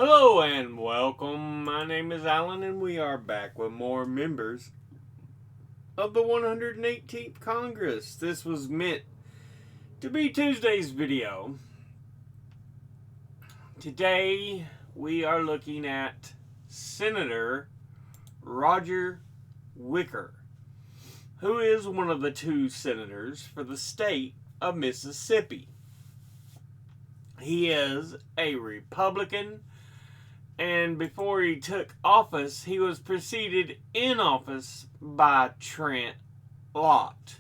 Hello and welcome. My name is Alan, and we are back with more members of the 118th Congress. This was meant to be Tuesday's video. Today we are looking at Senator Roger Wicker, who is one of the two senators for the state of Mississippi. He is a Republican, and before he took office, he was preceded in office by Trent Lott.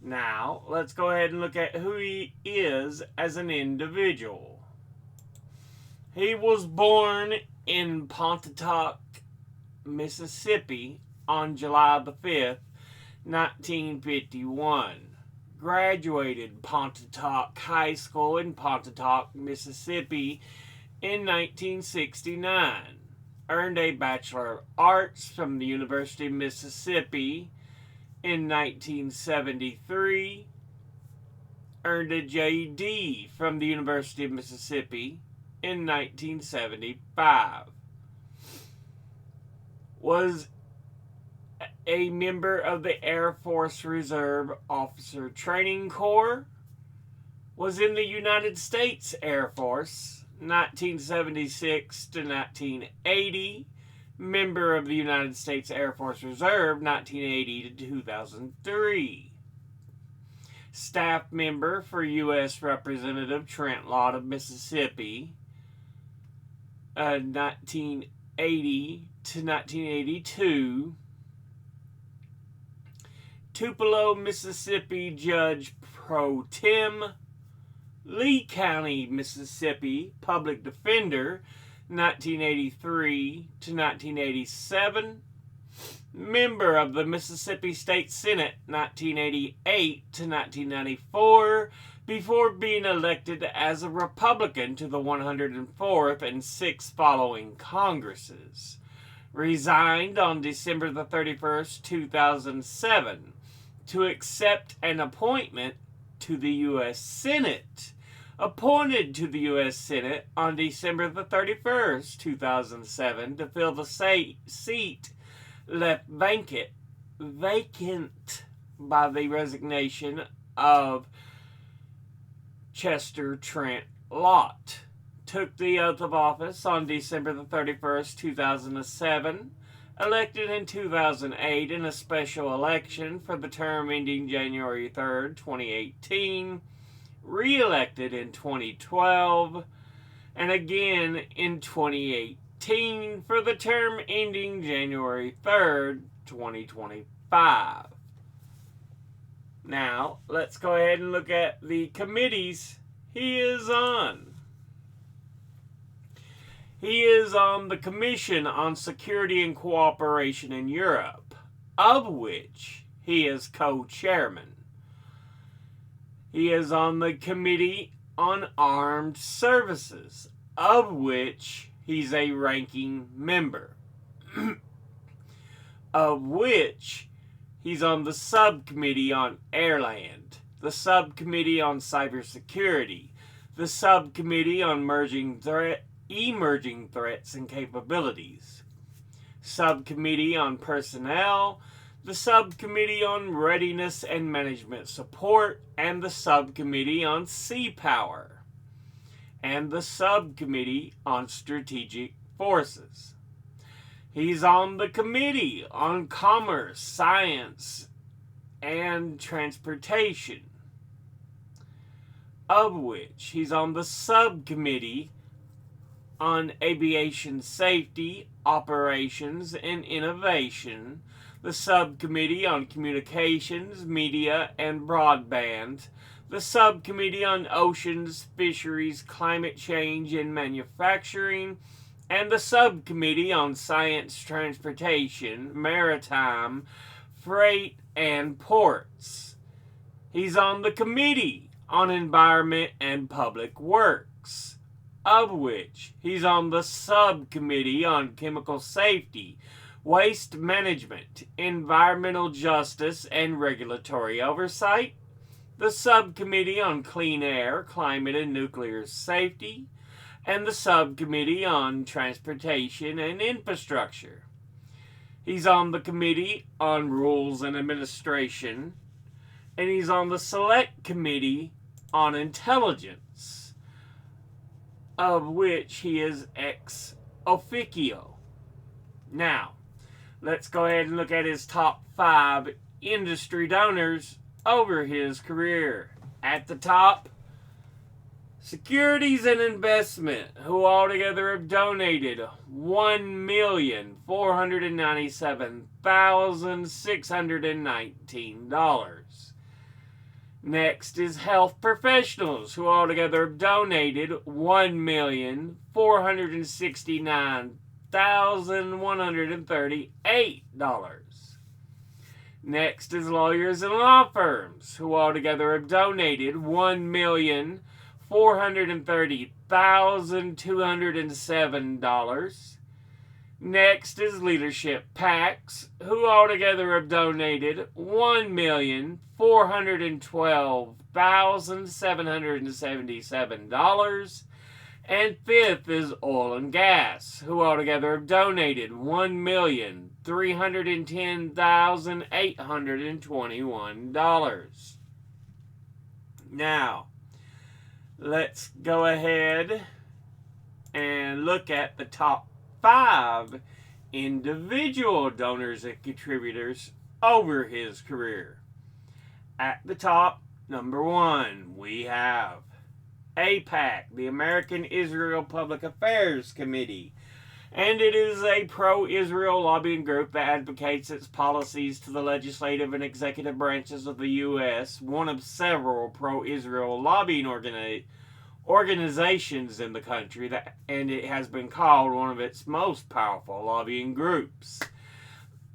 Now, let's go ahead and look at who he is as an individual. He was born in Pontotoc, Mississippi on July the 5th, 1951. Graduated Pontotoc High School in Pontotoc, Mississippi in 1969. Earned a Bachelor of Arts from the University of Mississippi in 1973. Earned a JD from the University of Mississippi in 1975. Was a member of the Air Force Reserve Officer Training Corps. Was in the United States Air Force 1976 to 1980. Member of the United States Air Force Reserve 1980 to 2003. Staff member for U.S. Representative Trent Lott of Mississippi 1980 to 1982. Tupelo, Mississippi Judge Pro Tem. Lee County, Mississippi Public Defender 1983 to 1987. Member of the Mississippi State Senate 1988 to 1994 before being elected as a Republican to the 104th and 6th following Congresses. Resigned on December the 31st, 2007 to accept an appointment to the U.S. Senate. Appointed to the U.S. Senate on December the 31st, 2007 to fill the seat left vacant by the resignation of Chester Trent Lott. Took the oath of office on December the 31st, 2007. Elected in 2008 in a special election for the term ending January 3rd, 2018. Re-elected in 2012. And again in 2018 for the term ending January 3rd, 2025. Now, let's go ahead and look at the committees he is on. He is on the Commission on Security and Cooperation in Europe, of which he is co-chairman. He is on the Committee on Armed Services, of which he's a ranking member. Of which he's on the Subcommittee on Airland, the Subcommittee on Cybersecurity, the Subcommittee on Emerging Threats and Capabilities, Subcommittee on Personnel, the Subcommittee on Readiness and Management Support, and the Subcommittee on Sea Power, and the Subcommittee on Strategic Forces. He's on the Committee on Commerce, Science, and Transportation, of which he's on the Subcommittee on Aviation Safety, Operations, and Innovation, the Subcommittee on Communications, Media, and Broadband, the Subcommittee on Oceans, Fisheries, Climate Change, and Manufacturing, and the Subcommittee on Science, Transportation, Maritime, Freight, and Ports. He's on the Committee on Environment and Public Works, of which he's on the Subcommittee on Chemical Safety, Waste Management, Environmental Justice, and Regulatory Oversight, the Subcommittee on Clean Air, Climate, and Nuclear Safety, and the Subcommittee on Transportation and Infrastructure. He's on the Committee on Rules and Administration, and he's on the Select Committee on Intelligence, of which he is ex officio. Now, let's go ahead and look at his top 5 industry donors over his career. At the top, Securities and Investment, who altogether have donated $1,497,619. Next is Health Professionals, who altogether have donated $1,469,138. Next is Lawyers and Law Firms, who altogether have donated $1,430,207. Next is Leadership PACs, who altogether have donated $1,412,777. And fifth is Oil and Gas, who altogether have donated $1,310,821. Now, let's go ahead and look at the top 5 individual donors and contributors over his career. At the top, number 1, we have AIPAC, the American Israel Public Affairs Committee, and it is a pro-Israel lobbying group that advocates its policies to the legislative and executive branches of the U.S., one of several pro-Israel lobbying organizations in the country, and it has been called one of its most powerful lobbying groups.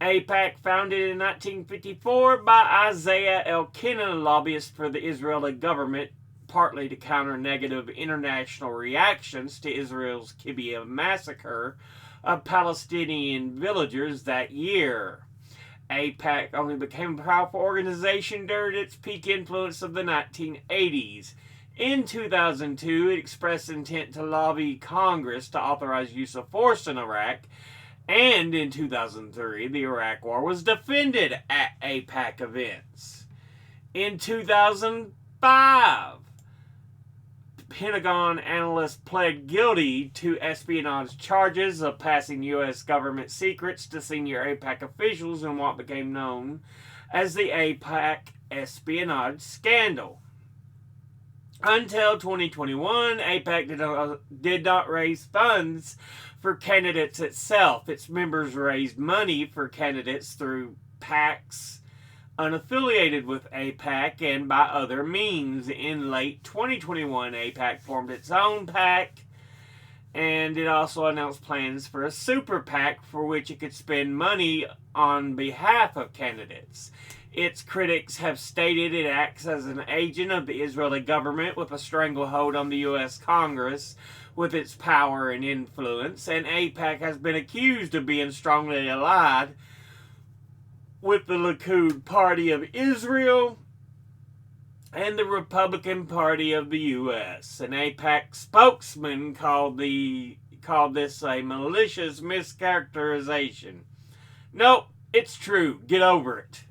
AIPAC, founded in 1954 by Isaiah Elkinan, lobbyist for the Israeli government, partly to counter negative international reactions to Israel's Kibbutz massacre of Palestinian villagers that year. AIPAC only became a powerful organization during its peak influence of the 1980s. In 2002, it expressed intent to lobby Congress to authorize use of force in Iraq, and in 2003, the Iraq War was defended at AIPAC events. In 2005, Pentagon analysts pled guilty to espionage charges of passing U.S. government secrets to senior AIPAC officials in what became known as the AIPAC espionage scandal. Until 2021, AIPAC did not raise funds for candidates itself. Its members raised money for candidates through PACs unaffiliated with AIPAC and by other means. In late 2021, AIPAC formed its own PAC, and it also announced plans for a super PAC for which it could spend money on behalf of candidates. Its critics have stated it acts as an agent of the Israeli government with a stranglehold on the U.S. Congress with its power and influence, and AIPAC has been accused of being strongly allied with the Likud Party of Israel and the Republican Party of the U.S. An AIPAC spokesman called this a malicious mischaracterization. Nope, it's true. Get over it.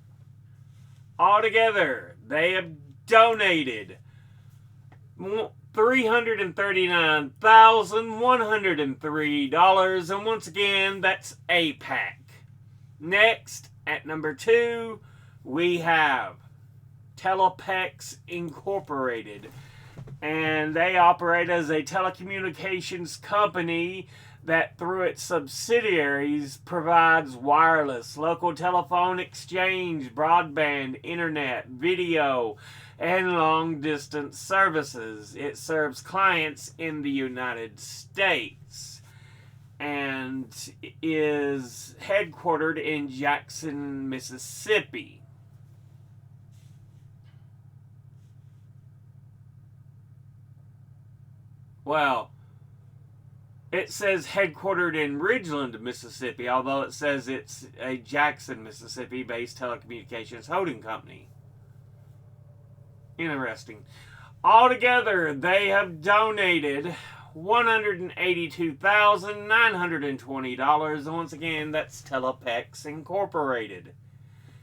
Altogether, they have donated $339,103, and once again, that's AIPAC. Next, at number 2, we have Telepex Incorporated, and they operate as a telecommunications company that through its subsidiaries provides wireless, local telephone exchange, broadband, internet, video, and long-distance services. It serves clients in the United States and is headquartered in Jackson, Mississippi. Well, it says headquartered in Ridgeland, Mississippi, although it says it's a Jackson, Mississippi-based telecommunications holding company. Interesting. Altogether, they have donated $182,920. And once again, that's Telepex Incorporated.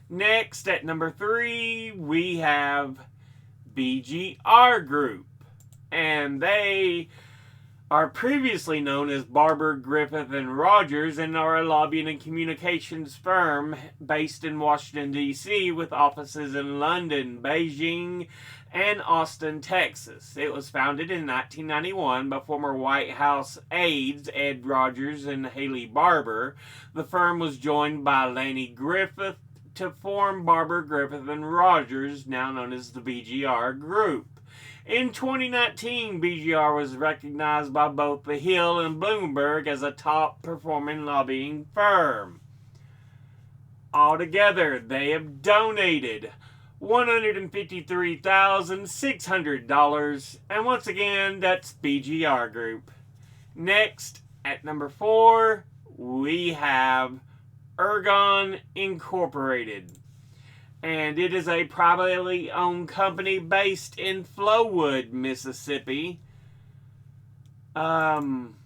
Next, at number 3, we have BGR Group. And they are previously known as Barber, Griffith, and Rogers, and are a lobbying and communications firm based in Washington, D.C., with offices in London, Beijing, and Austin, Texas. It was founded in 1991 by former White House aides Ed Rogers and Haley Barber. The firm was joined by Lanny Griffith to form Barber, Griffith, and Rogers, now known as the BGR Group. In 2019, BGR was recognized by both The Hill and Bloomberg as a top-performing lobbying firm. Altogether, they have donated $153,600, and once again, that's BGR Group. Next, at number 4, we have Ergon Incorporated. And it is a privately owned company based in Flowood, Mississippi. And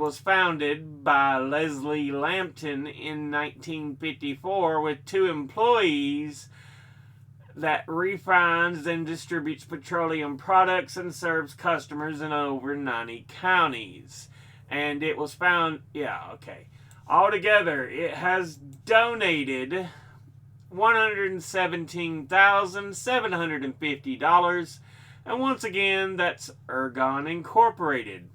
was founded by Leslie Lampton in 1954 with 2 employees that refines and distributes petroleum products and serves customers in over 90 counties. And it was Altogether, it has donated $117,750, and once again, that's Ergon Incorporated.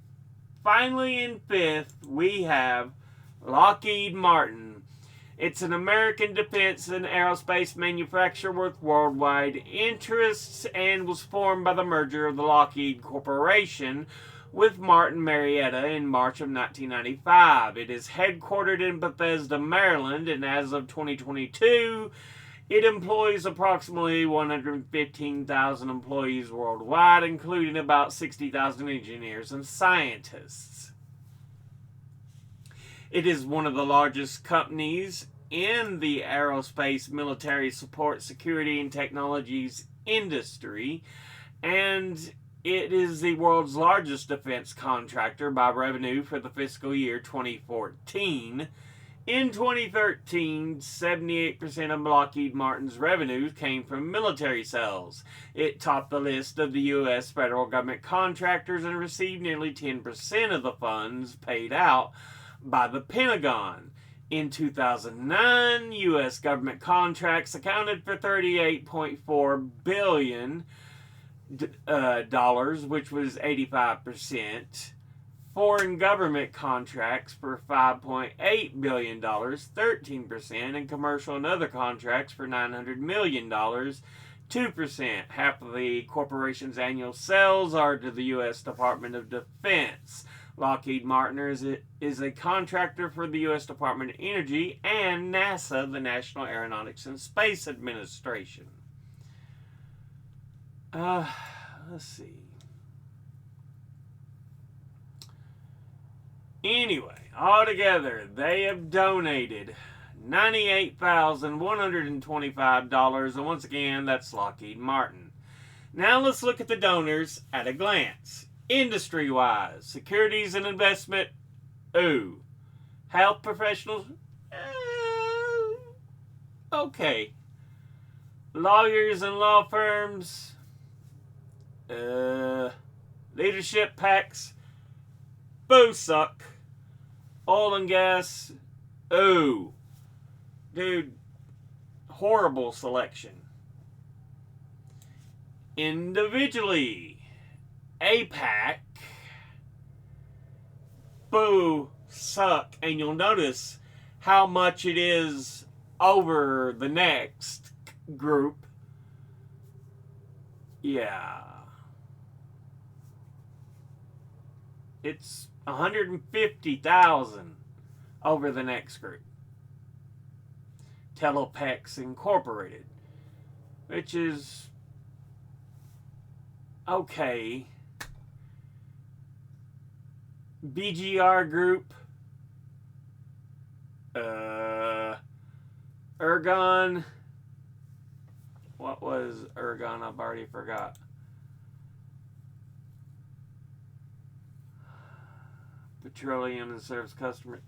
Finally, in 5th, we have Lockheed Martin. It's an American defense and aerospace manufacturer with worldwide interests and was formed by the merger of the Lockheed Corporation with Martin Marietta in March of 1995. It is headquartered in Bethesda, Maryland, and as of 2022, it employs approximately 115,000 employees worldwide, including about 60,000 engineers and scientists. It is one of the largest companies in the aerospace, military support, security, and technologies industry, and it is the world's largest defense contractor by revenue for the fiscal year 2014. In 2013, 78% of Lockheed Martin's revenues came from military sales. It topped the list of the U.S. federal government contractors and received nearly 10% of the funds paid out by the Pentagon. In 2009, U.S. government contracts accounted for $38.4 billion, which was 85%. Foreign government contracts for $5.8 billion, 13%, and commercial and other contracts for $900 million, 2%. Half of the corporation's annual sales are to the U.S. Department of Defense. Lockheed Martin is a contractor for the U.S. Department of Energy and NASA, the National Aeronautics and Space Administration. Let's see. Anyway, altogether, they have donated $98,125, and once again, that's Lockheed Martin. Now let's look at the donors at a glance. Industry-wise, securities and investment, ooh. Health professionals, okay. Lawyers and law firms, leadership PACs, boo suck. Oil and gas, ooh. Dude, horrible selection. Individually, APAC, boo suck. And you'll notice how much it is over the next group. Yeah. It's 150,000 over the next group. Telepex Incorporated, which is okay. BGR Group, Ergon. What was Ergon? I've already forgot. Petroleum and serves customers.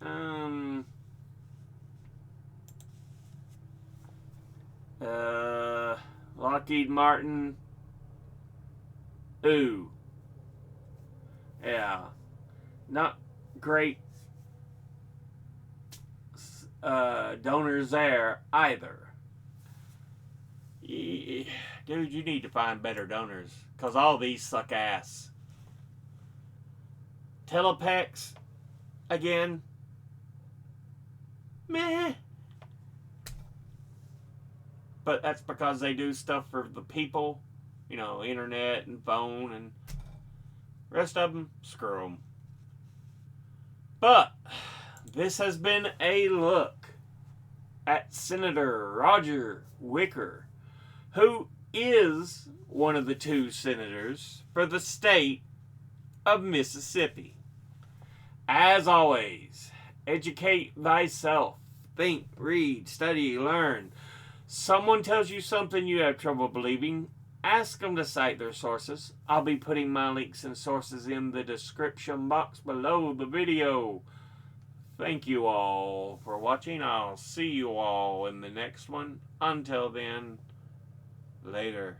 Lockheed Martin. Ooh. Yeah. Not great donors there either. Dude, you need to find better donors, because all these suck ass. Telepex, again, meh. But that's because they do stuff for the people, you know, internet and phone, and rest of them, screw them. But this has been a look at Senator Roger Wicker, who is one of the 2 senators for the state of Mississippi. As always, educate thyself. Think, read, study, learn. Someone tells you something you have trouble believing, ask them to cite their sources. I'll be putting my links and sources in the description box below the video. Thank you all for watching. I'll see you all in the next one. Until then, later.